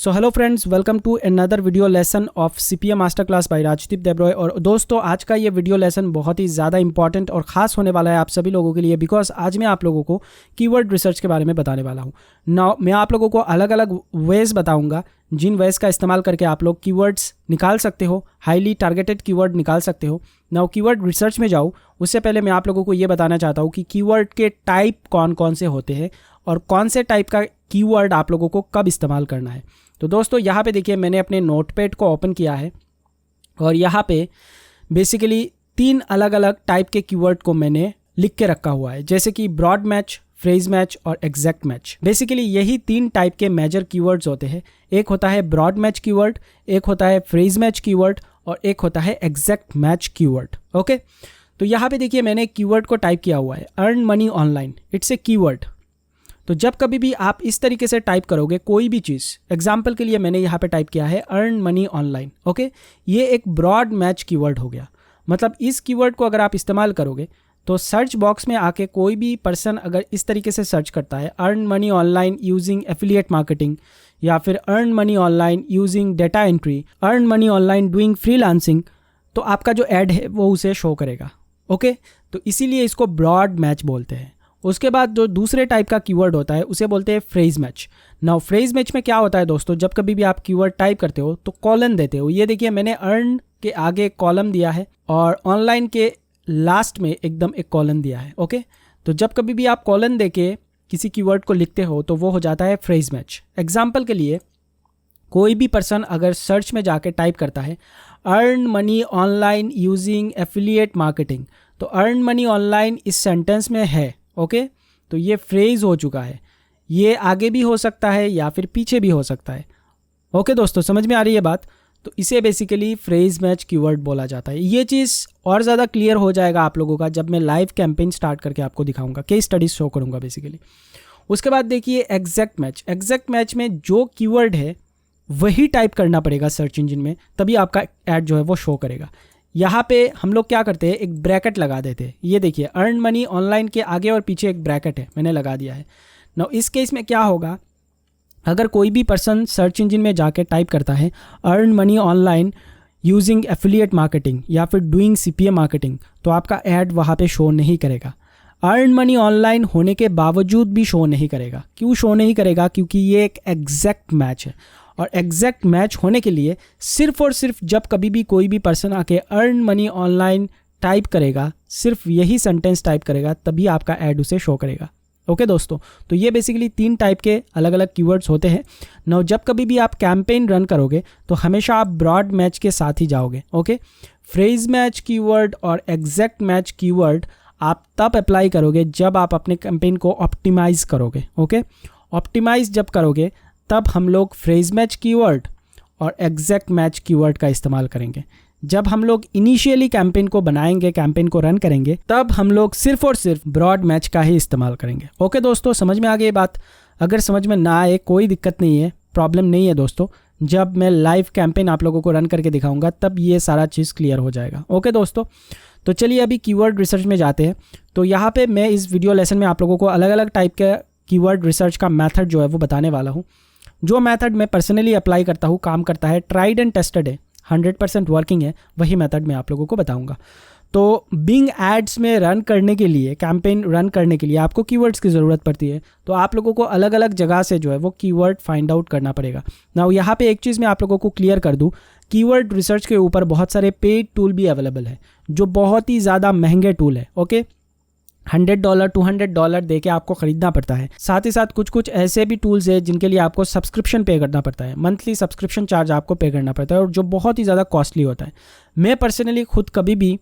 So hello friends, welcome to another video lesson of CPA master class by Rajdeep Debroy. और दोस्तों, आज का ये वीडियो लेसन बहुत ही ज़्यादा इंपॉर्टेंट और ख़ास होने वाला है आप सभी लोगों के लिए, बिकॉज आज मैं आप लोगों को कीवर्ड रिसर्च के बारे में बताने वाला हूँ। नाउ मैं आप लोगों को अलग अलग वेज़ बताऊँगा जिन वेज़ का इस्तेमाल करके आप लोग कीवर्ड्स निकाल सकते हो, हाईली टारगेटेड कीवर्ड निकाल सकते हो। नाउ कीवर्ड रिसर्च में जाऊँ उससे पहले मैं आप लोगों को ये बताना चाहता हूँ कि कीवर्ड के टाइप कौन कौन से होते हैं और कौन से टाइप का कीवर्ड आप लोगों को कब इस्तेमाल करना है। तो दोस्तों, यहाँ पे देखिए मैंने अपने नोटपैड को ओपन किया है और यहाँ पे बेसिकली 3 अलग अलग टाइप के कीवर्ड को मैंने लिख के रखा हुआ है, जैसे कि ब्रॉड मैच, फ्रेज मैच और एग्जैक्ट मैच। बेसिकली यही 3 टाइप के मेजर कीवर्ड्स होते हैं। एक होता है ब्रॉड मैच कीवर्ड, एक होता है फ्रेज मैच कीवर्ड और एक होता है एग्जैक्ट मैच कीवर्ड। ओके, तो यहाँ पे देखिए मैंने कीवर्ड को टाइप किया हुआ है, earn money online. It's a keyword. तो जब कभी भी आप इस तरीके से टाइप करोगे कोई भी चीज़, एग्जाम्पल के लिए मैंने यहाँ पे टाइप किया है अर्न मनी ऑनलाइन। ओके, ये एक ब्रॉड मैच कीवर्ड हो गया। मतलब इस कीवर्ड को अगर आप इस्तेमाल करोगे तो सर्च बॉक्स में आके कोई भी पर्सन अगर इस तरीके से सर्च करता है earn money online using affiliate marketing, या फिर earn money online using data entry, earn money online doing freelancing, तो आपका जो ऐड है वो उसे शो करेगा। ओके, तो इसीलिए इसको ब्रॉड मैच बोलते हैं। उसके बाद जो दूसरे टाइप का कीवर्ड होता है उसे बोलते हैं phrase match. Now phrase match में क्या होता है दोस्तों, जब कभी भी आप कीवर्ड टाइप करते हो तो कॉलन देते हो। ये देखिए मैंने अर्न के आगे कॉलम दिया है और ऑनलाइन के लास्ट में एकदम एक कॉलन दिया है। ओके, तो जब कभी भी आप कॉलन देके किसी कीवर्ड को लिखते हो तो वो हो जाता है फ्रेज मैच। एग्जाम्पल के लिए कोई भी पर्सन अगर सर्च में जाके टाइप करता है earn money online using affiliate marketing, तो अर्न मनी ऑनलाइन इस सेंटेंस में है। ओके, तो ये फ्रेज हो चुका है। ये आगे भी हो सकता है या फिर पीछे भी हो सकता है। ओके दोस्तों, समझ में आ रही है बात? तो इसे बेसिकली फ्रेज मैच कीवर्ड बोला जाता है। ये चीज़ और ज़्यादा क्लियर हो जाएगा आप लोगों का जब मैं लाइव कैंपेन स्टार्ट करके आपको दिखाऊंगा, केस स्टडीज शो करूंगा बेसिकली। उसके बाद देखिए एग्जैक्ट मैच। एग्जैक्ट मैच में जो कीवर्ड है वही टाइप करना पड़ेगा सर्च इंजन में, तभी आपका ऐड जो है वो शो करेगा। यहाँ पे हम लोग क्या करते हैं, एक ब्रैकेट लगा देते हैं। ये देखिए अर्न मनी ऑनलाइन के आगे और पीछे एक ब्रैकेट है, मैंने लगा दिया है। नाउ इस केस में क्या होगा, अगर कोई भी पर्सन सर्च इंजन में जाके टाइप करता है earn money online using affiliate marketing या फिर डूइंग CPA मार्केटिंग, तो आपका ऐड वहाँ पे शो नहीं करेगा। अर्न मनी ऑनलाइन होने के बावजूद भी शो नहीं करेगा। क्यों शो नहीं करेगा? क्योंकि ये एक एग्जैक्ट मैच है और एग्जैक्ट मैच होने के लिए सिर्फ और सिर्फ जब कभी भी कोई भी पर्सन आके अर्न मनी ऑनलाइन टाइप करेगा, सिर्फ यही सेंटेंस टाइप करेगा, तभी आपका ऐड उसे शो करेगा। ओके दोस्तों, तो ये बेसिकली 3 टाइप के अलग अलग कीवर्ड्स होते हैं। नाउ जब कभी भी आप कैंपेन रन करोगे तो हमेशा आप ब्रॉड मैच के साथ ही जाओगे। ओके, फ्रेज मैच कीवर्ड और एग्जैक्ट मैच कीवर्ड आप तब अप्लाई करोगे जब आप अपने कैंपेन को ऑप्टिमाइज करोगे। ओके, ऑप्टिमाइज जब करोगे तब हम लोग फ्रेज मैच कीवर्ड और एग्जैक्ट मैच कीवर्ड का इस्तेमाल करेंगे। जब हम लोग इनिशियली कैंपेन को बनाएंगे, कैंपेन को रन करेंगे, तब हम लोग सिर्फ और सिर्फ ब्रॉड मैच का ही इस्तेमाल करेंगे। ओके दोस्तों, समझ में आ गई बात? अगर समझ में ना आए कोई दिक्कत नहीं है, प्रॉब्लम नहीं है दोस्तों। जब मैं लाइव कैंपेन आप लोगों को रन करके दिखाऊंगा तब ये सारा चीज़ क्लियर हो जाएगा। ओके दोस्तों, तो चलिए अभी कीवर्ड रिसर्च में जाते हैं। तो यहाँ पे मैं इस वीडियो लेसन में आप लोगों को अलग अलग टाइप के कीवर्ड रिसर्च का मैथड जो है वो बताने वाला हूँ। जो मेथड मैं पर्सनली अप्लाई करता हूँ, काम करता है, ट्राइड एंड टेस्टेड है, 100% वर्किंग है, वही मेथड मैं आप लोगों को बताऊंगा। तो बिंग एड्स में रन करने के लिए, कैंपेन रन करने के लिए आपको कीवर्ड्स की ज़रूरत पड़ती है। तो आप लोगों को अलग अलग जगह से जो है वो कीवर्ड फाइंड आउट करना पड़ेगा। नाउ यहाँ पे एक चीज़ मैं आप लोगों को क्लियर कर दूँ, कीवर्ड रिसर्च के ऊपर बहुत सारे पेड टूल भी अवेलेबल है जो बहुत ही ज़्यादा महंगे टूल है। ओके, $100 $200 दे के आपको ख़रीदना पड़ता है। साथ ही साथ कुछ ऐसे भी टूल्स है जिनके लिए आपको सब्सक्रिप्शन पे करना पड़ता है, मंथली सब्सक्रिप्शन चार्ज आपको पे करना पड़ता है और जो बहुत ही ज़्यादा कॉस्टली होता है। मैं पर्सनली खुद कभी भी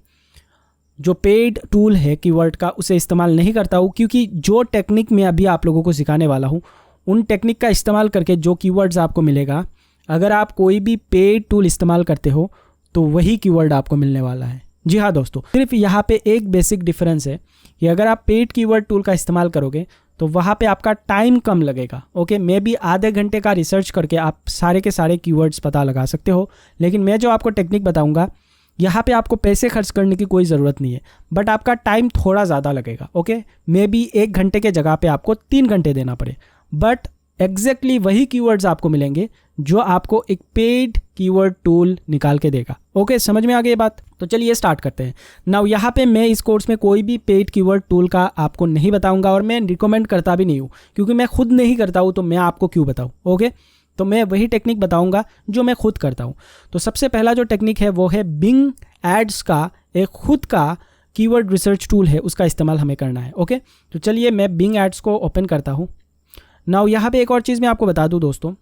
जो पेड टूल है कीवर्ड का उसे इस्तेमाल नहीं करता हूँ, क्योंकि जो टेक्निक मैं अभी आप लोगों को सिखाने वाला हूँ उन टेक्निक का इस्तेमाल करके जो कीवर्ड्स आपको मिलेगा, अगर आप कोई भी पेड टूल इस्तेमाल करते हो तो वही कीवर्ड आपको मिलने वाला है। जी हाँ दोस्तों, सिर्फ यहाँ पे एक बेसिक डिफरेंस है कि अगर आप पेड कीवर्ड टूल का इस्तेमाल करोगे तो वहाँ पे आपका टाइम कम लगेगा। ओके, मे बी आधे घंटे का रिसर्च करके आप सारे के सारे कीवर्ड्स पता लगा सकते हो, लेकिन मैं जो आपको टेक्निक बताऊँगा यहाँ पे आपको पैसे खर्च करने की कोई ज़रूरत नहीं है, बट आपका टाइम थोड़ा ज़्यादा लगेगा। ओके, मे बी 1 घंटे के जगह पे आपको 3 घंटे देना पड़े, बट एग्जैक्टली वही कीवर्ड्स आपको मिलेंगे जो आपको एक पेड कीवर्ड टूल निकाल के देगा। ओके, समझ में आ गई ये बात? तो चलिए स्टार्ट करते हैं। नाउ यहाँ पे मैं इस कोर्स में कोई भी पेड कीवर्ड टूल का आपको नहीं बताऊंगा और मैं रिकमेंड करता भी नहीं हूँ, क्योंकि मैं खुद नहीं करता हूँ तो मैं आपको क्यों बताऊँ। ओके, तो मैं वही टेक्निक बताऊंगा जो मैं खुद करता हूँ। तो सबसे पहला जो टेक्निक है वो है बिंग एड्स का एक खुद का कीवर्ड रिसर्च टूल है, उसका इस्तेमाल हमें करना है। ओके, तो चलिए मैं बिंग एड्स को ओपन करता हूँ। नाउ यहाँ पे एक और चीज़ मैं आपको बता दूँ दोस्तों,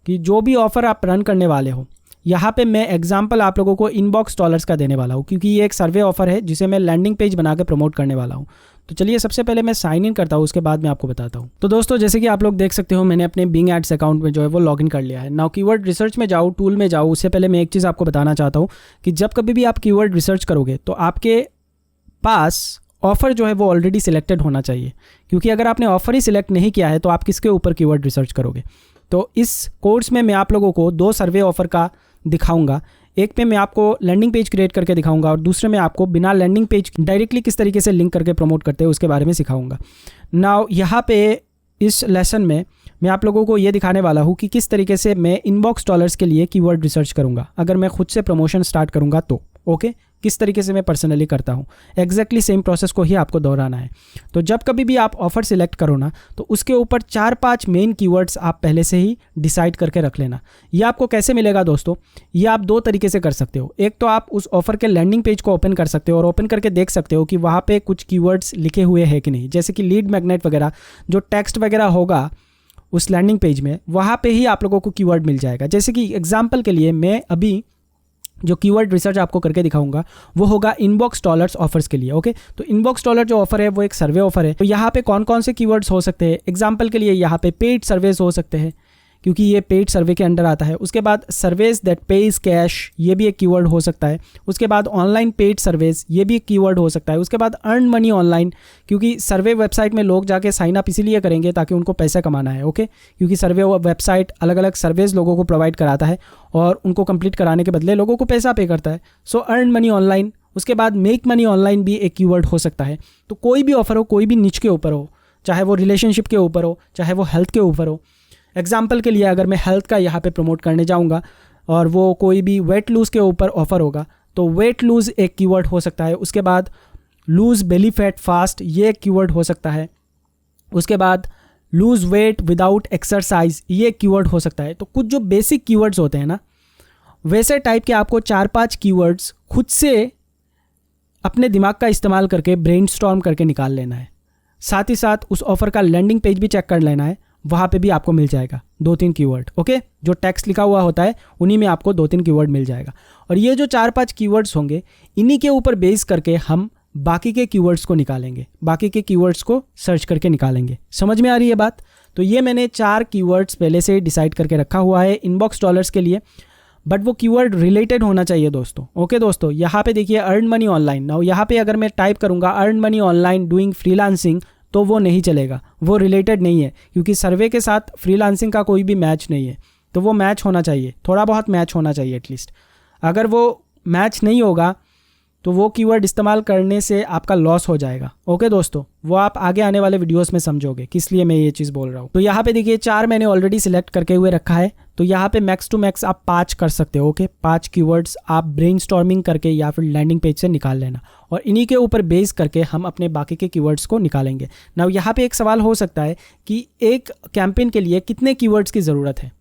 कि जो भी ऑफ़र आप रन करने वाले हो, यहाँ पे मैं एग्जांपल आप लोगों को इनबॉक्स डॉलर्स का देने वाला हूँ, क्योंकि ये एक सर्वे ऑफर है जिसे मैं लैंडिंग पेज बना के प्रमोट करने वाला हूँ। तो चलिए सबसे पहले मैं साइन इन करता हूँ, उसके बाद मैं आपको बताता हूँ। तो दोस्तों जैसे कि आप लोग देख सकते हो, मैंने अपने बिंग एड्स अकाउंट में जो है वो लॉगिन कर लिया है। नाउ कीवर्ड रिसर्च में जाओ, टूल में जाओ, उससे पहले मैं एक चीज़ आपको बताना चाहता हूँ कि जब कभी भी आप कीवर्ड रिसर्च करोगे तो आपके पास ऑफ़र जो है वो ऑलरेडी सिलेक्टेड होना चाहिए, क्योंकि अगर आपने ऑफ़र ही सिलेक्ट नहीं किया है तो आप किसके ऊपर कीवर्ड रिसर्च करोगे। तो इस कोर्स में मैं आप लोगों को 2 सर्वे ऑफ़र का दिखाऊंगा। एक पे मैं आपको लैंडिंग पेज क्रिएट करके दिखाऊंगा और दूसरे में आपको बिना लैंडिंग पेज डायरेक्टली किस तरीके से लिंक करके प्रमोट करते हैं उसके बारे में सिखाऊंगा। नाउ यहाँ पे इस लेसन में मैं आप लोगों को ये दिखाने वाला हूँ कि किस तरीके से मैं इनबॉक्स डॉलर्स के लिए कीवर्ड रिसर्च करूँगा अगर मैं खुद से प्रमोशन स्टार्ट करूँगा तो। ओके, किस तरीके से मैं पर्सनली करता हूँ, एग्जैक्टली सेम प्रोसेस को ही आपको दोहराना है। तो जब कभी भी आप ऑफ़र सिलेक्ट करो ना, तो उसके ऊपर 4-5 मेन कीवर्ड्स आप पहले से ही डिसाइड करके रख लेना। ये आपको कैसे मिलेगा दोस्तों? ये आप 2 तरीके से कर सकते हो। एक तो आप उस ऑफ़र के लैंडिंग पेज को ओपन कर सकते हो और ओपन करके देख सकते हो कि वहाँ पे कुछ कीवर्ड्स लिखे हुए हैं कि नहीं, जैसे कि लीड मैग्नेट वगैरह, जो टेक्स्ट वगैरह होगा उस लैंडिंग पेज में, वहाँ पे ही आप लोगों को कीवर्ड मिल जाएगा। जैसे कि एग्जांपल के लिए मैं अभी जो कीवर्ड रिसर्च आपको करके दिखाऊंगा वो होगा इनबॉक्स डॉलर्स ऑफर्स के लिए। ओके, तो इनबॉक्स डॉलर जो ऑफर है वो एक सर्वे ऑफर है। तो यहाँ पे कौन कौन से कीवर्ड्स हो सकते हैं? एग्जांपल के लिए यहाँ पे पेड सर्वेज हो सकते हैं, क्योंकि ये पेड सर्वे के अंडर आता है। उसके बाद सर्वेज दैट पेज कैश, ये भी एक कीवर्ड हो सकता है। उसके बाद ऑनलाइन पेड सर्वेज, ये भी एक कीवर्ड हो सकता है। उसके बाद अर्न मनी ऑनलाइन, क्योंकि सर्वे वेबसाइट में लोग जाके साइन अप इसीलिए करेंगे ताकि उनको पैसा कमाना है। ओके, क्योंकि सर्वे वेबसाइट अलग अलग सर्वेज लोगों को प्रोवाइड कराता है और उनको कंप्लीट कराने के बदले लोगों को पैसा पे करता है। सो अर्न मनी ऑनलाइन। उसके बाद मेक मनी ऑनलाइन भी एक कीवर्ड हो सकता है। तो कोई भी ऑफर हो, कोई भी निच के ऊपर हो, चाहे वो रिलेशनशिप के ऊपर हो, चाहे वो हेल्थ के ऊपर हो। एग्जाम्पल के लिए अगर मैं हेल्थ का यहाँ पे प्रमोट करने जाऊँगा और वो कोई भी वेट लूज़ के ऊपर ऑफर होगा, तो वेट लूज़ एक कीवर्ड हो सकता है। उसके बाद लूज़ बेली फैट फास्ट, ये एक कीवर्ड हो सकता है। उसके बाद लूज़ वेट विदाउट एक्सरसाइज, ये एक कीवर्ड हो सकता है। तो कुछ जो बेसिक कीवर्ड्स होते हैं ना, वैसे टाइप के आपको 4-5 कीवर्ड्स खुद से अपने दिमाग का इस्तेमाल करके ब्रेनस्टॉर्म करके निकाल लेना है। साथ ही साथ उस ऑफ़र का लैंडिंग पेज भी चेक कर लेना है, वहाँ पे भी आपको मिल जाएगा 2-3 कीवर्ड। ओके, जो टेक्स्ट लिखा हुआ होता है उन्हीं में आपको 2-3 कीवर्ड मिल जाएगा। और ये जो 4-5 कीवर्ड्स होंगे, इन्हीं के ऊपर बेस करके हम बाकी के कीवर्ड्स को निकालेंगे, बाकी के कीवर्ड्स को सर्च करके निकालेंगे। समझ में आ रही है बात? तो ये मैंने 4 कीवर्ड्स पहले से डिसाइड करके रखा हुआ है इनबॉक्स डॉलर्स के लिए, बट वो कीवर्ड रिलेटेड होना चाहिए दोस्तों। ओके दोस्तों, यहाँ पे देखिए अर्न मनी ऑनलाइन। नाउ यहाँ पे अगर मैं टाइप करूँगा earn money online doing freelancing, तो वो नहीं चलेगा, वो रिलेटेड नहीं है, क्योंकि सर्वे के साथ फ्रीलांसिंग का कोई भी मैच नहीं है। तो वो मैच होना चाहिए, थोड़ा बहुत मैच होना चाहिए एटलीस्ट। अगर वो मैच नहीं होगा तो वो कीवर्ड इस्तेमाल करने से आपका लॉस हो जाएगा। ओके दोस्तों, वो आप आगे आने वाले वीडियोस में समझोगे किस लिए मैं ये चीज़ बोल रहा हूँ। तो यहाँ पे देखिए 4 मैंने ऑलरेडी सिलेक्ट करके हुए रखा है। तो यहाँ पे मैक्स टू मैक्स आप 5 कर सकते हो। ओके, 5 कीवर्ड्स आप ब्रेनस्टॉर्मिंग करके या फिर लैंडिंग पेज से निकाल लेना और इन्हीं के ऊपर बेस करके हम अपने बाकी के कीवर्ड्स को निकालेंगे। नाउ यहाँ पे एक सवाल हो सकता है कि एक कैंपेन के लिए कितने कीवर्ड्स की ज़रूरत है।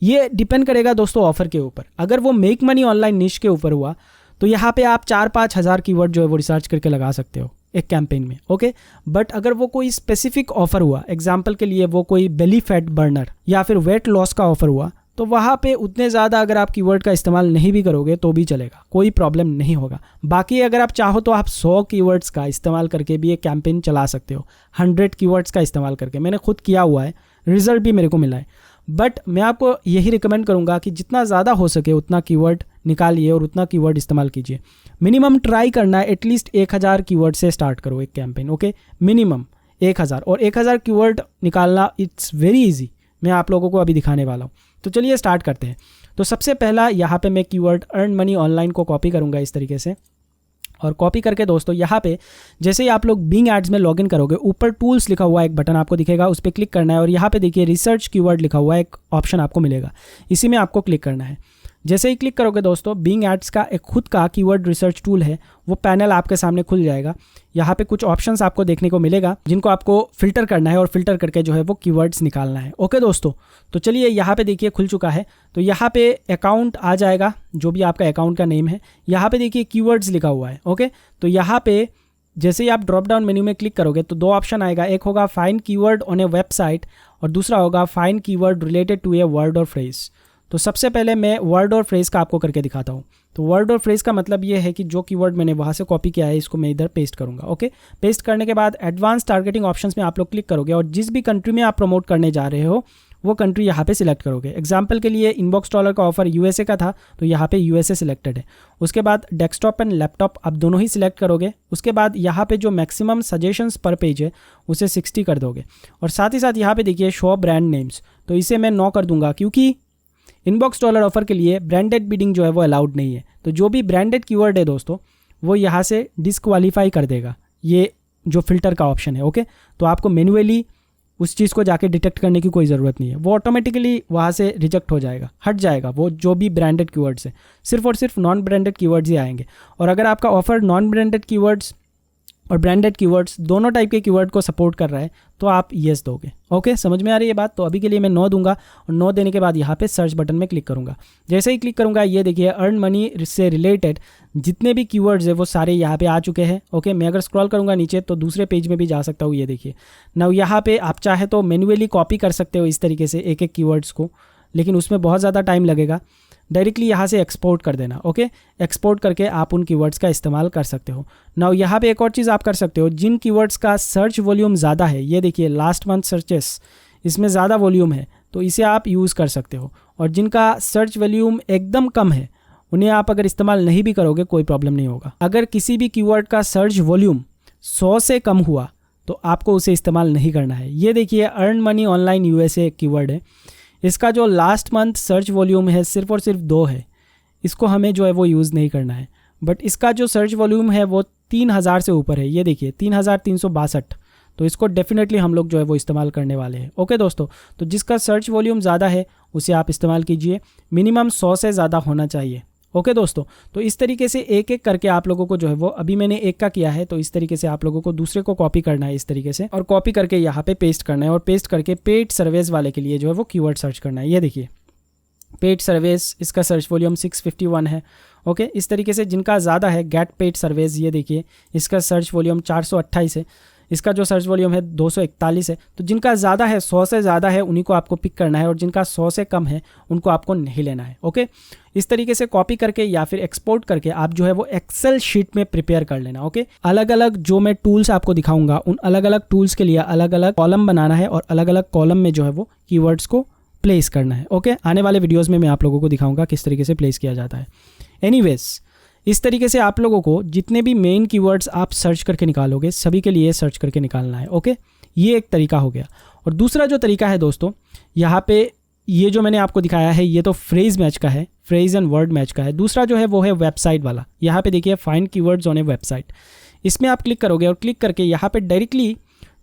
ये डिपेंड करेगा दोस्तों ऑफर के ऊपर। अगर वो मेक मनी ऑनलाइन निश के ऊपर हुआ तो यहाँ पे आप 4-5 हज़ार कीवर्ड जो है वो रिसर्च करके लगा सकते हो एक कैंपेन में। ओके, बट अगर वो कोई स्पेसिफिक ऑफर हुआ, एग्जांपल के लिए वो कोई बेली फैट बर्नर या फिर वेट लॉस का ऑफर हुआ, तो वहाँ पे उतने ज़्यादा अगर आप कीवर्ड का इस्तेमाल नहीं भी करोगे तो भी चलेगा, कोई प्रॉब्लम नहीं होगा। बाकी अगर आप चाहो तो आप 100 कीवर्ड्स का इस्तेमाल करके भी एक कैंपेन चला सकते हो, 100 कीवर्ड्स का इस्तेमाल करके। मैंने खुद किया हुआ है, रिजल्ट भी मेरे को मिला है। बट मैं आपको यही रिकमेंड करूँगा कि जितना ज़्यादा हो सके उतना कीवर्ड निकालिए और उतना कीवर्ड इस्तेमाल कीजिए। मिनिमम ट्राई करना है एटलीस्ट 1000 कीवर्ड से स्टार्ट करो एक कैंपेन। ओके, मिनिमम 1000, और 1000 कीवर्ड निकालना इट्स वेरी इजी। मैं आप लोगों को अभी दिखाने वाला हूँ। तो चलिए स्टार्ट करते हैं। तो सबसे पहला यहाँ पे मैं कीवर्ड अर्न मनी ऑनलाइन को कॉपी करूँगा इस तरीके से। और कॉपी करके दोस्तों यहाँ पे जैसे ही आप लोग बिंग एड्स में लॉगिन करोगे, ऊपर टूल्स लिखा हुआ एक बटन आपको दिखेगा, उस पर क्लिक करना है और यहाँ पे देखिए रिसर्च कीवर्ड लिखा हुआ एक ऑप्शन आपको मिलेगा, इसी में आपको क्लिक करना है। जैसे ही क्लिक करोगे दोस्तों, बिंग एड्स का एक खुद का कीवर्ड रिसर्च टूल है, वो पैनल आपके सामने खुल जाएगा। यहाँ पे कुछ ऑप्शंस आपको देखने को मिलेगा जिनको आपको फिल्टर करना है और फिल्टर करके जो है वो कीवर्ड्स निकालना है। ओके दोस्तों, तो चलिए यहाँ पे देखिए खुल चुका है। तो यहाँ पे अकाउंट आ जाएगा, जो भी आपका अकाउंट का नेम है। यहाँ पे देखिए कीवर्ड्स लिखा हुआ है। ओके, तो यहाँ पे जैसे ही आप ड्रॉप डाउन मेन्यू में क्लिक करोगे तो दो ऑप्शन आएगा, एक होगा find keyword on a website और दूसरा होगा find keyword related to a word और फ्रेज। तो सबसे पहले मैं वर्ड और फ्रेज का आपको करके दिखाता हूँ। तो वर्ड और फ्रेज का मतलब ये है कि जो कीवर्ड मैंने वहाँ से कॉपी किया है इसको मैं इधर पेस्ट करूँगा। ओके, पेस्ट करने के बाद एडवांस टारगेटिंग ऑप्शंस में आप लोग क्लिक करोगे और जिस भी कंट्री में आप प्रमोट करने जा रहे हो वो कंट्री यहाँ पे सिलेक्ट करोगे। एग्जाम्पल के लिए इनबॉक्स डॉलर का ऑफर यूएसए का था, तो यहाँ पे यूएसए सिलेक्टेड है। उसके बाद डेस्कटॉप एंड लैपटॉप आप दोनों ही सिलेक्ट करोगे। उसके बाद यहाँ पे जो मैक्सिमम सजेशंस पर पेज है उसे 60 कर दोगे और साथ ही साथ यहाँ पे देखिए शो ब्रांड नेम्स, तो इसे मैं 9 कर दूंगा क्योंकि इनबॉक्स डॉलर ऑफर के लिए ब्रांडेड बिडिंग जो है वो अलाउड नहीं है। तो जो भी ब्रांडेड कीवर्ड है दोस्तों वो यहाँ से डिस्क्वालीफाई कर देगा, ये जो फिल्टर का ऑप्शन है। ओके, तो आपको मैन्युअली उस चीज़ को जाके डिटेक्ट करने की कोई ज़रूरत नहीं है, वो ऑटोमेटिकली वहाँ से रिजेक्ट हो जाएगा, हट जाएगा वो जो भी ब्रांडेड कीवर्ड्स है, सिर्फ और सिर्फ नॉन ब्रांडेड कीवर्ड्स ही आएंगे। और अगर आपका ऑफर नॉन ब्रांडेड कीवर्ड्स और ब्रांडेड कीवर्ड्स दोनों टाइप के कीवर्ड को सपोर्ट कर रहा है तो आप येस दोगे। ओके, समझ में आ रही है बात? तो अभी के लिए मैं 9 दूंगा और 9 देने के बाद यहाँ पे सर्च बटन में क्लिक करूँगा। जैसे ही क्लिक करूँगा ये देखिए अर्न मनी से रिलेटेड जितने भी कीवर्ड्स है वो सारे यहाँ पे आ चुके हैं। ओके, मैं अगर स्क्रॉल करूँगा नीचे तो दूसरे पेज में भी जा सकता हूँ। ये देखिए नाउ यहाँ पे आप चाहे तो मैन्युअली कॉपी कर सकते हो इस तरीके से एक एक कीवर्ड्स को, लेकिन उसमें बहुत ज़्यादा टाइम लगेगा। डायरेक्टली यहाँ से एक्सपोर्ट कर देना। ओके, एक्सपोर्ट करके आप उन कीवर्ड्स का इस्तेमाल कर सकते हो। नाउ यहाँ पे एक और चीज़ आप कर सकते हो, जिन कीवर्ड्स का सर्च वॉल्यूम ज़्यादा है, ये देखिए लास्ट मंथ सर्चेस, इसमें ज़्यादा वॉल्यूम है तो इसे आप यूज़ कर सकते हो। और जिनका सर्च वॉल्यूम एकदम कम है उन्हें आप अगर इस्तेमाल नहीं भी करोगे कोई प्रॉब्लम नहीं होगा। अगर किसी भी कीवर्ड का सर्च वॉल्यूम 100 से कम हुआ तो आपको उसे इस्तेमाल नहीं करना है। ये देखिए earn money online USA keyword है, इसका जो लास्ट मंथ सर्च वॉल्यूम है सिर्फ और सिर्फ 2 है, इसको हमें जो है वो यूज़ नहीं करना है। बट इसका जो सर्च वॉल्यूम है वो 3000 से ऊपर है, ये देखिए 3362, तो इसको डेफिनेटली हम लोग जो है वो इस्तेमाल करने वाले हैं। ओके दोस्तों, तो जिसका सर्च वॉल्यूम ज़्यादा है उसे आप इस्तेमाल कीजिए, मिनिमम 100 से ज़्यादा होना चाहिए। ओके दोस्तों, तो इस तरीके से एक एक करके आप लोगों को जो है वो, अभी मैंने एक का किया है तो इस तरीके से आप लोगों को दूसरे को कॉपी करना है इस तरीके से, और कॉपी करके यहाँ पे पेस्ट करना है और पेस्ट करके पेड सर्विस वाले के लिए जो है वो कीवर्ड सर्च करना है। ये देखिए पेड सर्विस, इसका सर्च वॉल्यूम 651 है। ओके, इस तरीके से जिनका ज़्यादा है गेट पेड सर्विस, ये देखिए इसका सर्च वॉल्यूम 428 है, इसका जो सर्च वॉल्यूम है 241 है। तो जिनका ज़्यादा है 100 से ज़्यादा है उन्हीं को आपको पिक करना है और जिनका 100 से कम है उनको आपको नहीं लेना है। ओके, इस तरीके से कॉपी करके या फिर एक्सपोर्ट करके आप जो है वो एक्सेल शीट में प्रिपेयर कर लेना। ओके, अलग अलग जो मैं टूल्स आपको दिखाऊंगा उन अलग अलग टूल्स के लिए अलग अलग कॉलम बनाना है और अलग अलग कॉलम में जो है वो कीवर्ड्स को प्लेस करना है। ओके, आने वाले वीडियोज़ में मैं आप लोगों को दिखाऊंगा किस तरीके से प्लेस किया जाता है। एनीवेज, इस तरीके से आप लोगों को जितने भी मेन कीवर्ड्स आप सर्च करके निकालोगे सभी के लिए सर्च करके निकालना है। ओके, ये एक तरीका हो गया। और दूसरा जो तरीका है दोस्तों, यहाँ पे ये जो मैंने आपको दिखाया है ये तो फ्रेज मैच का है, फ्रेज एंड वर्ड मैच का है। दूसरा जो है वो है वेबसाइट वाला। यहाँ पे देखिए find keywords on a website, इसमें आप क्लिक करोगे और क्लिक करके यहाँ पे डायरेक्टली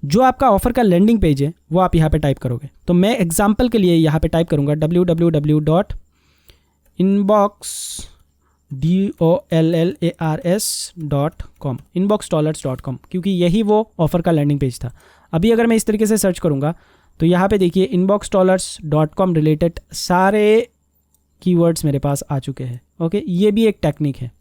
जो आपका ऑफर का लैंडिंग पेज है वो आप यहाँ पे टाइप करोगे। तो मैं एग्जाम्पल के लिए यहाँ पे टाइप करूँगा www.inboxdollars.com, inboxdollars.com, क्योंकि यही वो ऑफर का लैंडिंग पेज था। अभी अगर मैं इस तरीके से सर्च करूँगा तो यहाँ पे देखिए inboxdollars.com रिलेटेड सारे कीवर्ड्स मेरे पास आ चुके हैं। ओके, ये भी एक टेक्निक है।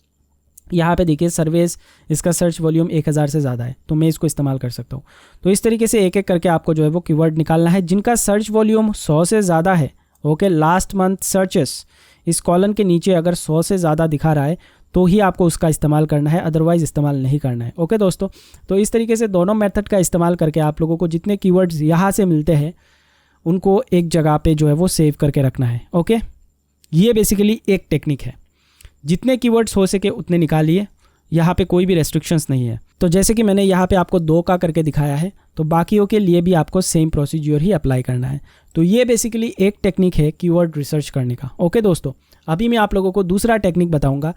यहाँ पे देखिए सर्विस, इसका सर्च वॉल्यूम 1000 से ज़्यादा है तो मैं इसको इस्तेमाल कर सकता हूँ। तो इस तरीके से एक एक करके आपको जो है वो कीवर्ड निकालना है जिनका सर्च वॉल्यूम 100 से ज़्यादा है। ओके, लास्ट मंथ सर्चेस, इस कॉलम के नीचे अगर 100 से ज़्यादा दिखा रहा है तो ही आपको उसका इस्तेमाल करना है, अदरवाइज़ इस्तेमाल नहीं करना है। ओके दोस्तों, तो इस तरीके से दोनों मेथड का इस्तेमाल करके आप लोगों को जितने कीवर्ड्स यहाँ से मिलते हैं उनको एक जगह पे जो है वो सेव करके रखना है। ओके, ये बेसिकली एक टेक्निक है। जितने कीवर्ड्स हो सके उतने निकालिए, यहाँ पे कोई भी रेस्ट्रिक्शंस नहीं है। तो जैसे कि मैंने यहाँ पे आपको 2 का करके दिखाया है तो बाकियों के लिए भी आपको सेम प्रोसीजर ही अप्लाई करना है। तो ये बेसिकली एक टेक्निक है कीवर्ड रिसर्च करने का। ओके दोस्तों, अभी मैं आप लोगों को दूसरा टेक्निक बताऊंगा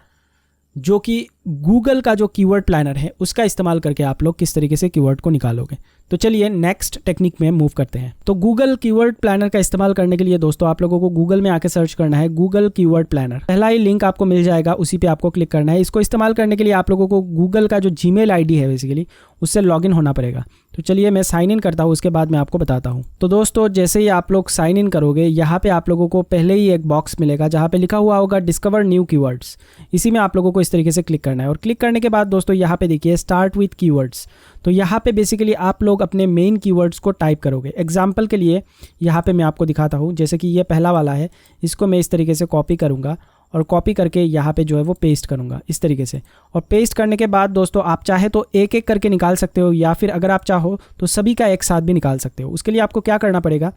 जो कि गूगल का जो कीवर्ड प्लानर है उसका इस्तेमाल करके आप लोग किस तरीके से कीवर्ड को निकालोगे। तो चलिए नेक्स्ट टेक्निक में मूव करते हैं। तो गूगल कीवर्ड प्लानर का इस्तेमाल करने के लिए दोस्तों आप लोगों को गूगल में आके सर्च करना है गूगल कीवर्ड प्लानर। पहला ही लिंक आपको मिल जाएगा, उसी पे आपको क्लिक करना है। इसको इस्तेमाल करने के लिए आप लोगों को गूगल का जो जीमेल आईडी है बेसिकली उससे लॉगिन होना पड़ेगा। तो चलिए मैं साइन इन करता हूँ, उसके बाद मैं आपको बताता हूँ। तो दोस्तों जैसे ही आप लोग साइन इन करोगे यहाँ पे आप लोगों को पहले ही एक बॉक्स मिलेगा जहाँ पे लिखा हुआ होगा डिस्कवर न्यू कीवर्ड्स। इसी में आप लोगों को इस तरीके से क्लिक करना है और क्लिक करने के बाद दोस्तों यहाँ पे देखिए स्टार्ट विथ कीवर्ड्स। तो यहाँ पे बेसिकली आप लोग अपने मेन कीवर्ड्स को टाइप करोगे। एग्जाम्पल के लिए यहाँ पे मैं आपको दिखाता हूँ, जैसे कि ये पहला वाला है, इसको मैं इस तरीके से कॉपी करूँगा और कॉपी करके यहाँ पे जो है वो पेस्ट करूँगा इस तरीके से। और पेस्ट करने के बाद दोस्तों आप चाहे तो एक एक करके निकाल सकते हो या फिर अगर आप चाहो तो सभी का एक साथ भी निकाल सकते हो। उसके लिए आपको क्या करना पड़ेगा,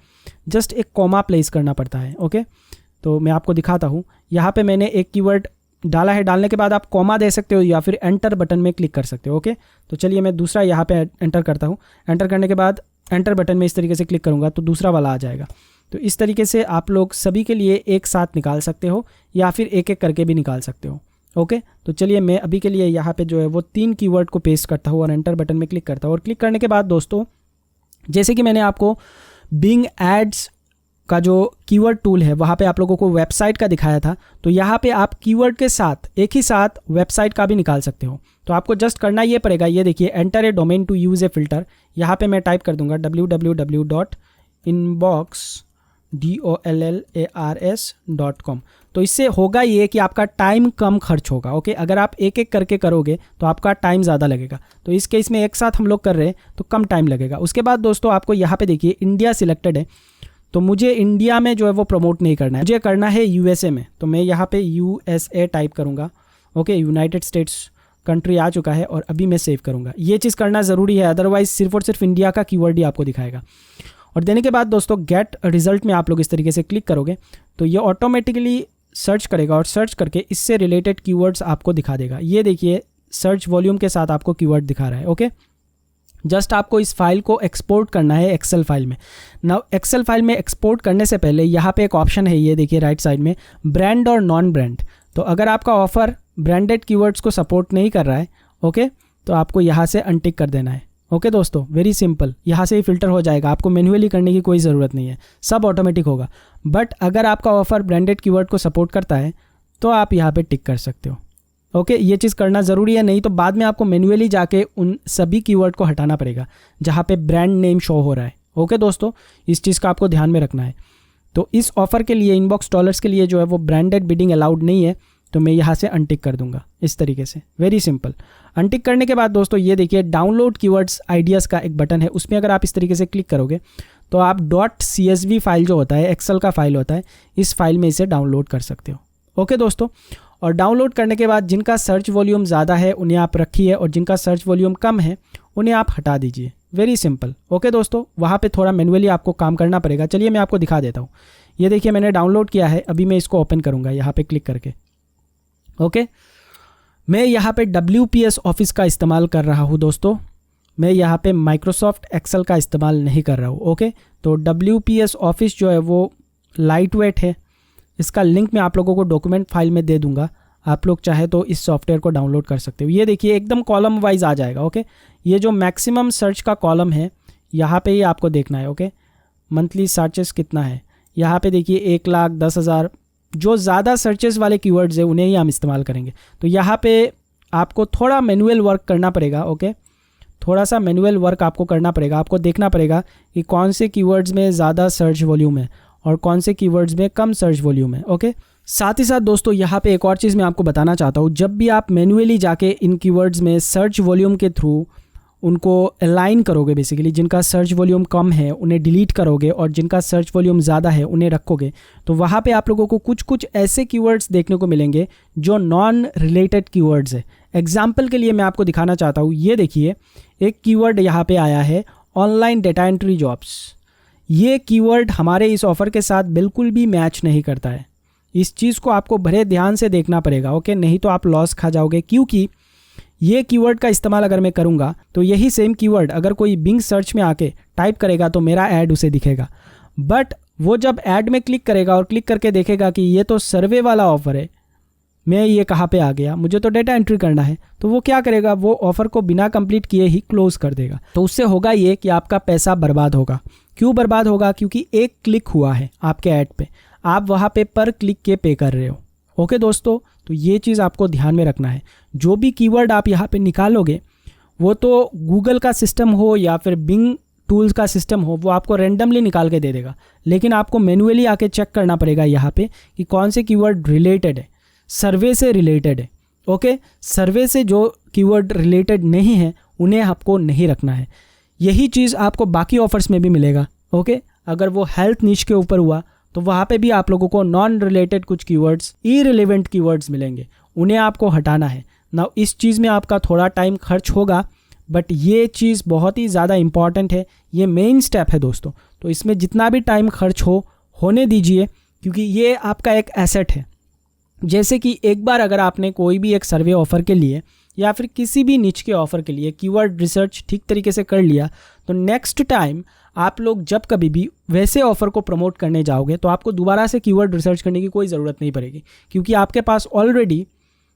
जस्ट एक कॉमा प्लेस करना पड़ता है। ओके, तो मैं आपको दिखाता हूँ। यहाँ पे मैंने एक कीवर्ड डाला है, डालने के बाद आप कॉमा दे सकते हो या फिर एंटर बटन में क्लिक कर सकते हो। ओके, तो चलिए मैं दूसरा यहाँ पे एंटर करता हूँ। एंटर करने के बाद एंटर बटन में इस तरीके से क्लिक करूँगा तो दूसरा वाला आ जाएगा। तो इस तरीके से आप लोग सभी के लिए एक साथ निकाल सकते हो या फिर एक एक करके भी निकाल सकते हो। ओके, तो चलिए मैं अभी के लिए यहाँ पे जो है वो 3 कीवर्ड को पेस्ट करता हूँ और एंटर बटन में क्लिक करता हूँ। और क्लिक करने के बाद दोस्तों जैसे कि मैंने आपको बिंग एड्स का जो कीवर्ड टूल है वहाँ पे आप लोगों को वेबसाइट का दिखाया था, तो यहाँ पे आप कीवर्ड के साथ एक ही साथ वेबसाइट का भी निकाल सकते हो। तो आपको जस्ट करना ये पड़ेगा, ये देखिए enter a domain to use a filter. यहाँ पे मैं टाइप कर दूंगा www.inbox.com। तो इससे होगा ये कि आपका टाइम कम खर्च होगा। ओके, अगर आप एक एक करके करोगे तो आपका टाइम ज़्यादा लगेगा। तो इस केस में एक साथ हम लोग कर रहे हैं तो कम टाइम लगेगा। उसके बाद दोस्तों आपको यहाँ पे देखिए इंडिया सिलेक्टेड है, तो मुझे इंडिया में जो है वो प्रमोट नहीं करना है, मुझे करना है यूएसए में। तो मैं यहाँ पे यूएसए टाइप करूँगा। ओके, यूनाइटेड स्टेट्स कंट्री आ चुका है और अभी मैं सेव करूँगा। ये चीज़ करना ज़रूरी है, अदरवाइज सिर्फ और सिर्फ इंडिया का कीवर्ड ही आपको दिखाएगा। और देने के बाद दोस्तों गेट रिजल्ट में आप लोग इस तरीके से क्लिक करोगे तो ये ऑटोमेटिकली सर्च करेगा और सर्च करके इससे रिलेटेड कीवर्ड्स आपको दिखा देगा। ये देखिए सर्च वॉल्यूम के साथ आपको कीवर्ड दिखा रहा है। ओके, जस्ट आपको इस फाइल को एक्सपोर्ट करना है एक्सेल फाइल में। नाउ एक्सेल फाइल में एक्सपोर्ट करने से पहले यहाँ पे एक ऑप्शन है, ये देखिए राइट साइड में, ब्रांड और नॉन ब्रांड। तो अगर आपका ऑफर ब्रांडेड कीवर्ड्स को सपोर्ट नहीं कर रहा है, ओके, तो आपको यहाँ से अनटिक कर देना है। ओके दोस्तों, वेरी सिंपल, यहाँ से ही फिल्टर हो जाएगा, आपको मैन्युअली करने की कोई ज़रूरत नहीं है, सब ऑटोमेटिक होगा। बट अगर आपका ऑफर ब्रांडेड कीवर्ड को सपोर्ट करता है तो आप यहाँ पे टिक कर सकते हो। ओके, ये चीज़ करना ज़रूरी है, नहीं तो बाद में आपको मैन्युअली जाके उन सभी कीवर्ड को हटाना पड़ेगा जहाँ पे ब्रांड नेम शो हो रहा है। ओके दोस्तों, इस चीज़ का आपको ध्यान में रखना है। तो इस ऑफ़र के लिए इनबॉक्स डॉलर्स के लिए जो है वो ब्रांडेड बिडिंग अलाउड नहीं है, तो मैं यहाँ से अनटिक कर दूंगा इस तरीके से। Very simple. अनटिक करने के बाद दोस्तों ये देखिए डाउनलोड कीवर्ड्स आइडियाज़ का एक बटन है, उसमें अगर आप इस तरीके से क्लिक करोगे तो आप .csv फाइल जो होता है, एक्सेल का फाइल होता है, इस फाइल में इसे डाउनलोड कर सकते हो। ओके दोस्तों, और डाउनलोड करने के बाद जिनका सर्च वॉल्यूम ज़्यादा है उन्हें आप रखिए और जिनका सर्च वॉल्यूम कम है उन्हें आप हटा दीजिए। Very simple. ओके दोस्तों, वहाँ पे थोड़ा मैन्युअली आपको काम करना पड़ेगा। चलिए मैं आपको दिखा देता हूँ। ये देखिए मैंने डाउनलोड किया है, अभी मैं इसको ओपन करूँगा यहाँ पे क्लिक करके। ओके, मैं यहाँ पे WPS ऑफिस का इस्तेमाल कर रहा हूँ दोस्तों, मैं यहाँ पे माइक्रोसॉफ्ट एक्सेल का इस्तेमाल नहीं कर रहा हूँ। ओके, तो WPS ऑफिस जो है वो लाइट वेट है, इसका लिंक मैं आप लोगों को डॉक्यूमेंट फाइल में दे दूंगा, आप लोग चाहे तो इस सॉफ्टवेयर को डाउनलोड कर सकते हो। ये देखिए एकदम कॉलम वाइज आ जाएगा। ओके, ये जो मैक्सिमम सर्च का कॉलम है यहाँ पे ही आपको देखना है। ओके, मंथली सर्चेस कितना है यहाँ पे देखिए 1,10,000। जो ज़्यादा सर्चेस वाले कीवर्ड्स है उन्हें ही हम इस्तेमाल करेंगे। तो यहाँ पे आपको थोड़ा मैनुअल वर्क करना पड़ेगा। ओके, थोड़ा सा मैनुअल वर्क आपको करना पड़ेगा, आपको देखना पड़ेगा कि कौन से कीवर्ड्स में ज़्यादा सर्च वॉल्यूम है और कौन से कीवर्ड्स में कम सर्च वॉल्यूम है। ओके, साथ ही साथ दोस्तों यहाँ पे एक और चीज़ मैं आपको बताना चाहता हूँ, जब भी आप मैन्युअली जाके इन कीवर्ड्स में सर्च वॉल्यूम के थ्रू उनको अलाइन करोगे, बेसिकली जिनका सर्च वॉल्यूम कम है उन्हें डिलीट करोगे और जिनका सर्च वॉल्यूम ज़्यादा है उन्हें रखोगे, तो वहाँ पे आप लोगों को कुछ कुछ ऐसे कीवर्ड्स देखने को मिलेंगे जो नॉन रिलेटेड कीवर्ड्स है। एग्जाम्पल के लिए मैं आपको दिखाना चाहता हूँ, ये देखिए एक कीवर्ड यहाँ पे आया है ऑनलाइन डेटा एंट्री जॉब्स। ये कीवर्ड हमारे इस ऑफ़र के साथ बिल्कुल भी मैच नहीं करता है। इस चीज़ को आपको बड़े ध्यान से देखना पड़ेगा। ओके, नहीं तो आप लॉस खा जाओगे, क्योंकि ये कीवर्ड का इस्तेमाल अगर मैं करूँगा तो यही सेम कीवर्ड अगर कोई बिंग सर्च में आके टाइप करेगा तो मेरा ऐड उसे दिखेगा। बट वो जब ऐड में क्लिक करेगा और क्लिक करके देखेगा कि ये तो सर्वे वाला ऑफ़र है, मैं ये कहाँ पे आ गया, मुझे तो डेटा एंट्री करना है, तो वो क्या करेगा, वो ऑफ़र को बिना कंप्लीट किए ही क्लोज कर देगा। तो उससे होगा ये कि आपका पैसा बर्बाद होगा। क्यों बर्बाद होगा? क्योंकि एक क्लिक हुआ है आपके ऐड पे, आप वहाँ पे पर क्लिक के पे कर रहे हो। ओके दोस्तों, तो ये चीज़ आपको ध्यान में रखना है। जो भी कीवर्ड आप यहाँ पे निकालोगे वो तो गूगल का सिस्टम हो या फिर बिंग टूल्स का सिस्टम हो, वो आपको रैंडमली निकाल के दे देगा, लेकिन आपको मैन्युअली आके चेक करना पड़ेगा यहाँ पे कि कौन से कीवर्ड रिलेटेड है, सर्वे से रिलेटेड है। ओके, सर्वे से जो कीवर्ड रिलेटेड नहीं है उन्हें आपको नहीं रखना है। यही चीज़ आपको बाकी ऑफर्स में भी मिलेगा। ओके, अगर वो हेल्थ नीश के ऊपर हुआ तो वहाँ पे भी आप लोगों को नॉन रिलेटेड कुछ कीवर्ड्स, इररिलेवेंट कीवर्ड्स मिलेंगे, उन्हें आपको हटाना है ना। इस चीज़ में आपका थोड़ा टाइम खर्च होगा, बट ये चीज़ बहुत ही ज़्यादा इंपॉर्टेंट है, ये मेन स्टेप है दोस्तों। तो इसमें जितना भी टाइम खर्च होने दीजिए, क्योंकि ये आपका एक एसेट है। जैसे कि एक बार अगर आपने कोई भी एक सर्वे ऑफ़र के लिए या फिर किसी भी निच के ऑफ़र के लिए कीवर्ड रिसर्च ठीक तरीके से कर लिया, तो नेक्स्ट टाइम आप लोग जब कभी भी वैसे ऑफ़र को प्रमोट करने जाओगे तो आपको दोबारा से कीवर्ड रिसर्च करने की कोई ज़रूरत नहीं पड़ेगी, क्योंकि आपके पास ऑलरेडी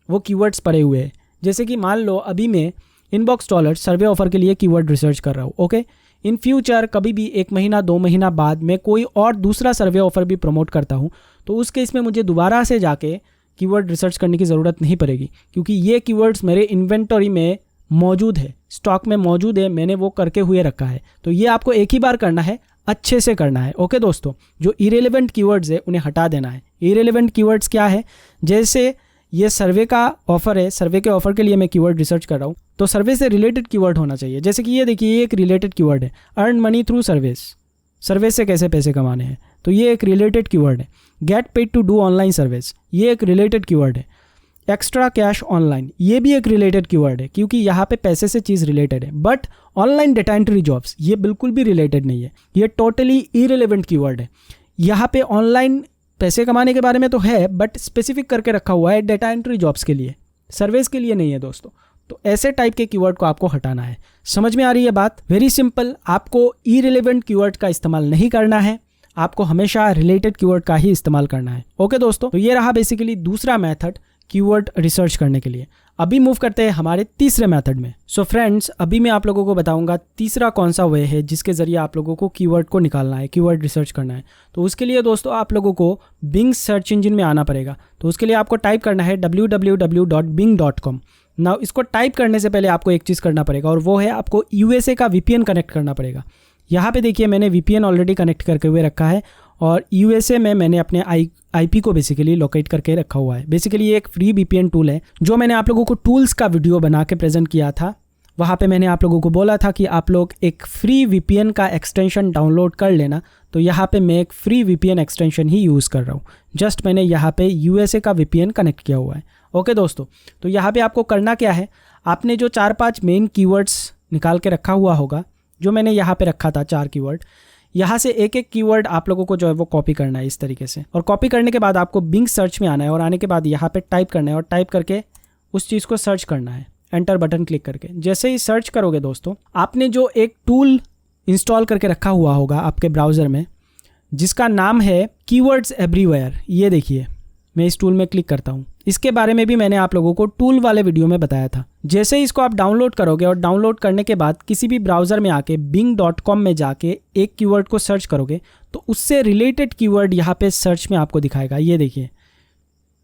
वो कीवर्ड्स पड़े हुए हैं। जैसे कि मान लो अभी मैं इनबॉक्स डॉलर सर्वे ऑफ़र के लिए कीवर्ड रिसर्च कर रहा हूँ। ओके, इन फ्यूचर कभी भी 1 महीना 2 महीना बाद मैं कोई और दूसरा सर्वे ऑफ़र भी प्रमोट करता हूँ, तो उस केस में मुझे दोबारा से जाके कीवर्ड रिसर्च करने की ज़रूरत नहीं पड़ेगी, क्योंकि ये कीवर्ड्स मेरे इन्वेंटरी में मौजूद है, स्टॉक में मौजूद है, मैंने वो करके हुए रखा है। तो ये आपको एक ही बार करना है, अच्छे से करना है। ओके दोस्तों, जो इरेलीवेंट कीवर्ड्स है उन्हें हटा देना है। इरेलीवेंट कीवर्ड्स क्या है? जैसे ये सर्वे का ऑफ़र है, सर्वे के ऑफ़र के लिए मैं कीवर्ड रिसर्च कर रहा हूँ, तो सर्वे से रिलेटेड कीवर्ड होना चाहिए। जैसे कि ये देखिए, ये एक रिलेटेड कीवर्ड है, earn money through service, survey से कैसे पैसे कमाने हैं, तो ये एक रिलेटेड कीवर्ड है। Get paid to do online service, ये एक रिलेटेड कीवर्ड है। एक्स्ट्रा कैश ऑनलाइन, ये भी एक रिलेटेड कीवर्ड है, क्योंकि यहाँ पे पैसे से चीज़ रिलेटेड है। But online data entry jobs, ये बिल्कुल भी रिलेटेड नहीं है, ये टोटली इरेलीवेंट कीवर्ड है। यहाँ पे ऑनलाइन पैसे कमाने के बारे में तो है, बट स्पेसिफिक करके रखा हुआ है डेटा एंट्री जॉब्स के लिए, सर्विस के लिए नहीं है दोस्तों। तो ऐसे टाइप के कीवर्ड को आपको हटाना है। समझ में आ रही है बात? वेरी सिंपल, आपको इरेलीवेंट कीवर्ड का इस्तेमाल नहीं करना है, आपको हमेशा रिलेटेड कीवर्ड का ही इस्तेमाल करना है। ओके दोस्तों, तो ये रहा बेसिकली दूसरा मेथड कीवर्ड रिसर्च करने के लिए। अभी मूव करते हैं हमारे तीसरे मेथड में। सो फ्रेंड्स, अभी मैं आप लोगों को बताऊंगा तीसरा कौन सा वे है जिसके ज़रिए आप लोगों को कीवर्ड को निकालना है, कीवर्ड रिसर्च करना है। तो उसके लिए दोस्तों आप लोगों को बिंग सर्च इंजन में आना पड़ेगा। तो उसके लिए आपको टाइप करना है www.bing.com। नाउ इसको टाइप करने से पहले आपको एक चीज़ करना पड़ेगा, और वो है आपको USA का VPN कनेक्ट करना पड़ेगा। यहाँ पे देखिए, मैंने VPN ऑलरेडी कनेक्ट करके हुए रखा है, और USA में मैंने अपने IP को बेसिकली लोकेट करके रखा हुआ है। बेसिकली ये एक फ्री VPN टूल है, जो मैंने आप लोगों को टूल्स का वीडियो बना के प्रेजेंट किया था। वहाँ पे मैंने आप लोगों को बोला था कि आप लोग एक फ्री VPN का एक्सटेंशन डाउनलोड कर लेना। तो यहाँ पे मैं एक फ्री VPN एक्सटेंशन ही यूज़ कर रहा हूँ। जस्ट मैंने यहाँ पे USA का VPN कनेक्ट किया हुआ है। ओके दोस्तों, तो यहाँ पे आपको करना क्या है, आपने जो 4-5 मेन कीवर्ड्स निकाल के रखा हुआ होगा, जो मैंने यहाँ पे रखा था 4 कीवर्ड, यहाँ से एक एक कीवर्ड आप लोगों को जो है वो कॉपी करना है इस तरीके से। और कॉपी करने के बाद आपको बिंग सर्च में आना है, और आने के बाद यहाँ पे टाइप करना है, और टाइप करके उस चीज़ को सर्च करना है, एंटर बटन क्लिक करके। जैसे ही सर्च करोगे दोस्तों, आपने जो एक टूल इंस्टॉल करके रखा हुआ होगा आपके ब्राउज़र में, जिसका नाम है कीवर्ड्स एवरीवेयर। ये देखिए, मैं इस टूल में क्लिक करता हूँ। इसके बारे में भी मैंने आप लोगों को टूल वाले वीडियो में बताया था। जैसे ही इसको आप डाउनलोड करोगे, और डाउनलोड करने के बाद किसी भी ब्राउज़र में आके bing.com में जाके एक कीवर्ड को सर्च करोगे, तो उससे रिलेटेड कीवर्ड यहाँ पे सर्च में आपको दिखाएगा। ये देखिए,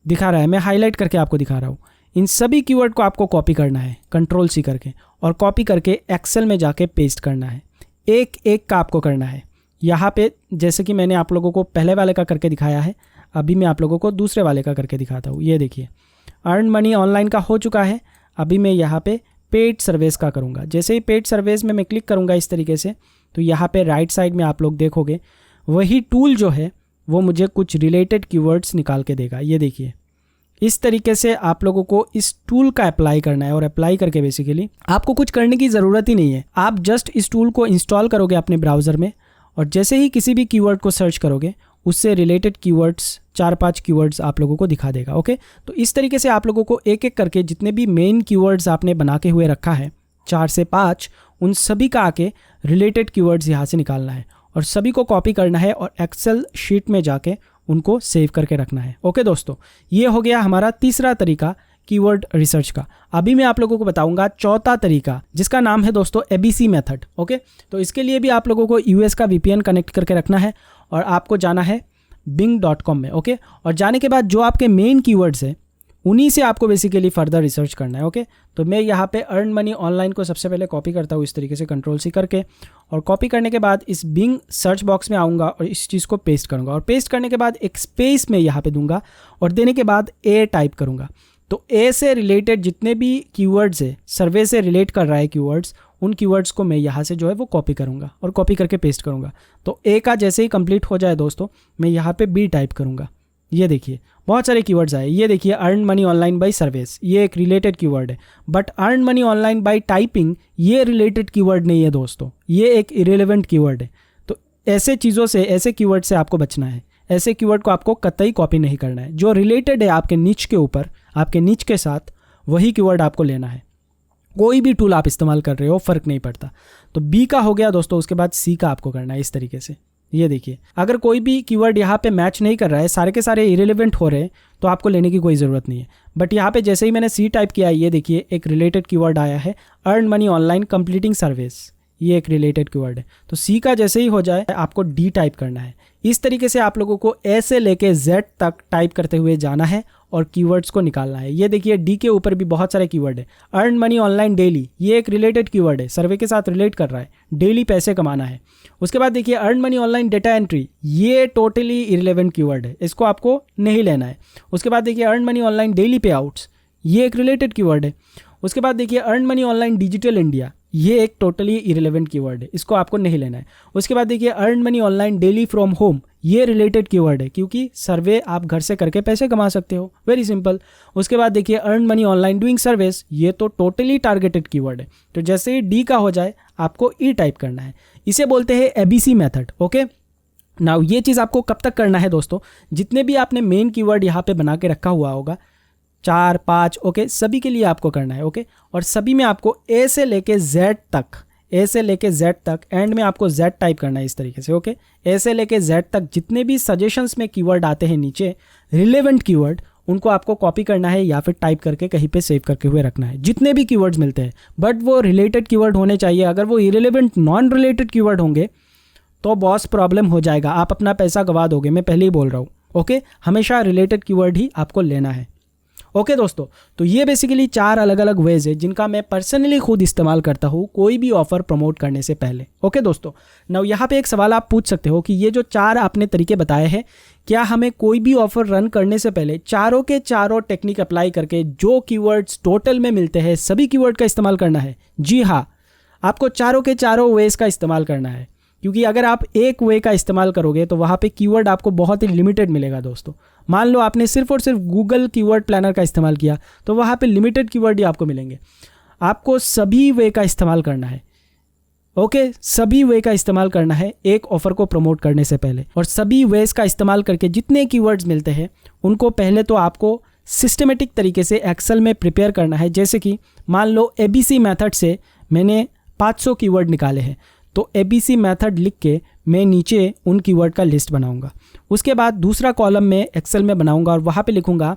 दिखा रहा है, मैं हाईलाइट करके आपको दिखा रहा हूँ। इन सभी कीवर्ड को आपको कॉपी करना है Ctrl+C करके, और कॉपी करके एक्सेल में जाके पेस्ट करना है। एक एक का आपको करना है। यहाँ पे जैसे कि मैंने आप लोगों को पहले वाले का करके दिखाया है, अभी मैं आप लोगों को दूसरे वाले का करके दिखाता हूँ। ये देखिए, अर्न मनी ऑनलाइन का हो चुका है। अभी मैं यहाँ पे पेड सर्विस का करूँगा। जैसे ही पेड सर्विस में मैं क्लिक करूँगा इस तरीके से, तो यहाँ पे राइट साइड में आप लोग देखोगे वही टूल जो है वो मुझे कुछ रिलेटेड कीवर्ड्स निकाल के देगा। ये देखिए, इस तरीके से आप लोगों को इस टूल का अप्लाई करना है, और अप्लाई करके बेसिकली आपको कुछ करने की ज़रूरत ही नहीं है। आप जस्ट इस टूल को इंस्टॉल करोगे अपने ब्राउज़र में, और जैसे ही किसी भी कीवर्ड को सर्च करोगे, उससे रिलेटेड कीवर्ड्स 4-5 कीवर्ड्स आप लोगों को दिखा देगा। ओके, तो इस तरीके से आप लोगों को एक एक करके जितने भी मेन कीवर्ड्स आपने बना के हुए रखा है 4 से 5, उन सभी का आके रिलेटेड कीवर्ड्स यहाँ से निकालना है, और सभी को कॉपी करना है, और एक्सेल शीट में जाके उनको सेव करके रखना है। ओके दोस्तों, ये हो गया हमारा तीसरा तरीका कीवर्ड रिसर्च का। अभी मैं आप लोगों को बताऊंगा चौथा तरीका, जिसका नाम है दोस्तों ABC मेथड। ओके, तो इसके लिए भी आप लोगों को US का VPN कनेक्ट करके रखना है और आपको जाना है bing.com में। ओके, और जाने के बाद जो आपके मेन कीवर्ड्स है उन्हीं से आपको बेसिकली फर्दर रिसर्च करना है। ओके, तो मैं यहाँ पे अर्न मनी ऑनलाइन को सबसे पहले कॉपी करता हूँ इस तरीके से Ctrl+C करके, और कॉपी करने के बाद इस बिंग सर्च बॉक्स में आऊँगा और इस चीज़ को पेस्ट करूँगा, और पेस्ट करने के बाद एक स्पेस में यहाँ पे दूंगा और देने के बाद A टाइप करूँगा। तो A से रिलेटेड जितने भी कीवर्ड्स है, सर्वे से रिलेट कर रहा है कीवर्ड्स, उन कीवर्ड्स को मैं यहाँ से जो है वो कॉपी करूँगा और कॉपी करके पेस्ट करूँगा। तो A का जैसे ही कंप्लीट हो जाए दोस्तों, मैं यहाँ पे B टाइप करूँगा। ये देखिए बहुत सारे कीवर्ड्स आए। ये देखिए earn money online bye service, ये एक रिलेटेड कीवर्ड है, but earn money online bye typing ये रिलेटेड कीवर्ड नहीं है दोस्तों, ये एक इरेलेवेंट कीवर्ड है। तो ऐसे चीज़ों से, ऐसे कीवर्ड से आपको बचना है। ऐसे कीवर्ड को आपको कतई कॉपी नहीं करना है। जो रिलेटेड है आपके निच के ऊपर, आपके निच के साथ, वही कीवर्ड आपको लेना है। कोई भी टूल आप इस्तेमाल कर रहे हो फ़र्क नहीं पड़ता। तो B का हो गया दोस्तों, उसके बाद C का आपको करना है इस तरीके से। ये देखिए, अगर कोई भी कीवर्ड यहाँ पे मैच नहीं कर रहा है, सारे के सारे इरेलेवेंट हो रहे हैं, तो आपको लेने की कोई ज़रूरत नहीं है। बट यहाँ पे जैसे ही मैंने C टाइप किया, ये देखिए एक रिलेटेड कीवर्ड आया है, earn money online completing service, ये एक रिलेटेड कीवर्ड है। तो C का जैसे ही हो जाए आपको D टाइप करना है। इस तरीके से आप लोगों को A से लेके Z तक टाइप करते हुए जाना है और कीवर्ड्स को निकालना है। ये देखिए D के ऊपर भी बहुत सारे कीवर्ड है। अर्न मनी ऑनलाइन डेली, ये एक रिलेटेड कीवर्ड है, सर्वे के साथ रिलेट कर रहा है, डेली पैसे कमाना है। उसके बाद देखिए earn money online data entry, ये टोटली इररिलेवेंट कीवर्ड है, इसको आपको नहीं लेना है। उसके बाद देखिए अर्न मनी ऑनलाइन डेली पे आउट्स, ये एक रिलेटेड कीवर्ड है। उसके बाद देखिए earn money online digital India, ये एक टोटली इररिलेवेंट कीवर्ड है, इसको आपको नहीं लेना है। उसके बाद देखिए earn money online daily from home, ये रिलेटेड कीवर्ड है, क्योंकि सर्वे आप घर से करके पैसे कमा सकते हो, वेरी सिंपल। उसके बाद देखिए earn money online doing service, ये तो टोटली टारगेटेड कीवर्ड है। तो जैसे ही D का हो जाए आपको E टाइप करना है। इसे बोलते हैं ABC मेथड। ओके, नाउ ये चीज़ आपको कब तक करना है दोस्तों, जितने भी आपने मेन कीवर्ड यहाँ पे बना के रखा हुआ होगा, 4, 5, ओके, सभी के लिए आपको करना है। ओके, और सभी में आपको A से लेके Z तक, A से लेके Z तक, एंड में आपको Z टाइप करना है इस तरीके से। ओके, A से लेके Z तक जितने भी सजेशंस में कीवर्ड आते हैं नीचे, रिलेवेंट कीवर्ड, उनको आपको कॉपी करना है या फिर टाइप करके कहीं पे सेव करके हुए रखना है। जितने भी कीवर्ड्स मिलते हैं, बट वो रिलेटेड कीवर्ड होने चाहिए। अगर वो इरेलेवेंट नॉन रिलेटेड कीवर्ड होंगे तो बॉस प्रॉब्लम हो जाएगा, आप अपना पैसा गवा दोगे, मैं पहले ही बोल रहा हूँ। ओके, हमेशा रिलेटेड कीवर्ड ही आपको लेना है। ओके दोस्तों, तो ये बेसिकली 4 अलग अलग वेज है जिनका मैं पर्सनली खुद इस्तेमाल करता हूँ कोई भी ऑफर प्रमोट करने से पहले। ओके दोस्तों, नाउ यहाँ पे एक सवाल आप पूछ सकते हो कि ये जो 4 आपने तरीके बताए हैं, क्या हमें कोई भी ऑफर रन करने से पहले चारों के चारों टेक्निक अप्लाई करके जो कीवर्ड्स टोटल में मिलते हैं सभी कीवर्ड का इस्तेमाल करना है? जी हाँ, आपको चारों के चारों वेज का इस्तेमाल करना है, क्योंकि अगर आप एक वे का इस्तेमाल करोगे तो वहाँ पे कीवर्ड आपको बहुत ही लिमिटेड मिलेगा दोस्तों। मान लो आपने सिर्फ और सिर्फ गूगल कीवर्ड प्लानर का इस्तेमाल किया तो वहाँ पे लिमिटेड कीवर्ड ही आपको मिलेंगे। आपको सभी वे का इस्तेमाल करना है। ओके, सभी वे का इस्तेमाल करना है एक ऑफर को प्रमोट करने से पहले, और सभी वेज का इस्तेमाल करके जितने कीवर्ड्स मिलते हैं उनको पहले तो आपको सिस्टमेटिक तरीके से एक्सेल में प्रिपेयर करना है। जैसे कि मान लो ABC मेथड से मैंने 500 कीवर्ड निकाले हैं, तो ABC मेथड लिख के मैं नीचे उन कीवर्ड का लिस्ट बनाऊंगा। उसके बाद दूसरा कॉलम में एक्सेल में बनाऊंगा और वहाँ पे लिखूंगा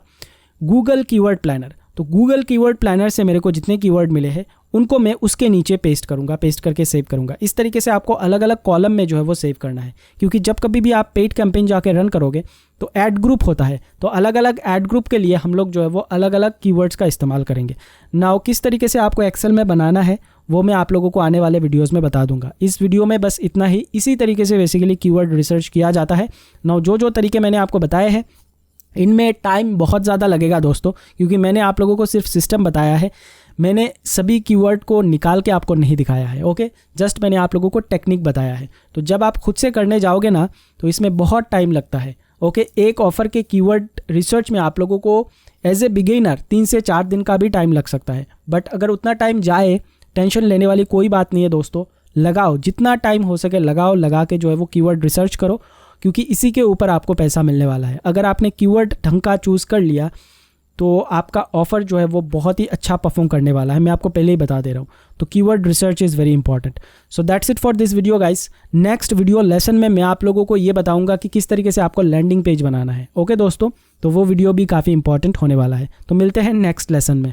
गूगल कीवर्ड प्लानर। तो गूगल कीवर्ड प्लानर से मेरे को जितने कीवर्ड मिले हैं उनको मैं उसके नीचे पेस्ट करूंगा, पेस्ट करके सेव करूंगा। इस तरीके से आपको अलग अलग कॉलम में जो है वो सेव करना है, क्योंकि जब कभी भी आप पेड कैंपेन जाके रन करोगे तो ऐड ग्रुप होता है, तो अलग अलग ऐड ग्रुप के लिए हम लोग जो है वो अलग अलग कीवर्ड्स का इस्तेमाल करेंगे। नाउ किस तरीके से आपको एक्सेल में बनाना है वो मैं आप लोगों को आने वाले वीडियोस में बता दूंगा। इस वीडियो में बस इतना ही। इसी तरीके से बेसिकली कीवर्ड रिसर्च किया जाता है। नाउ जो तरीके मैंने आपको बताए हैं इनमें टाइम बहुत ज़्यादा लगेगा दोस्तों, क्योंकि मैंने आप लोगों को सिर्फ सिस्टम बताया है, मैंने सभी कीवर्ड को निकाल के आपको नहीं दिखाया है। ओके, जस्ट मैंने आप लोगों को टेक्निक बताया है। तो जब आप खुद से करने जाओगे ना तो इसमें बहुत टाइम लगता है। ओके, एक ऑफ़र के कीवर्ड रिसर्च में आप लोगों को एज ए बिगिनर 3 से 4 दिन का भी टाइम लग सकता है। बट अगर उतना टाइम जाए, टेंशन लेने वाली कोई बात नहीं है दोस्तों। लगाओ, जितना टाइम हो सके लगाओ, लगा के जो है वो कीवर्ड रिसर्च करो, क्योंकि इसी के ऊपर आपको पैसा मिलने वाला है। अगर आपने कीवर्ड ढंग का चूज़ कर लिया तो आपका ऑफर जो है वो बहुत ही अच्छा परफॉर्म करने वाला है, मैं आपको पहले ही बता दे रहा हूँ। तो keyword research is very important. So that's it for this video guys. Next video lesson में मैं आप लोगों को ये बताऊंगा कि किस तरीके से आपको लैंडिंग पेज बनाना है। ओके दोस्तों, तो वो वीडियो भी काफ़ी इंपॉर्टेंट होने वाला है। तो मिलते हैं नेक्स्ट लेसन में।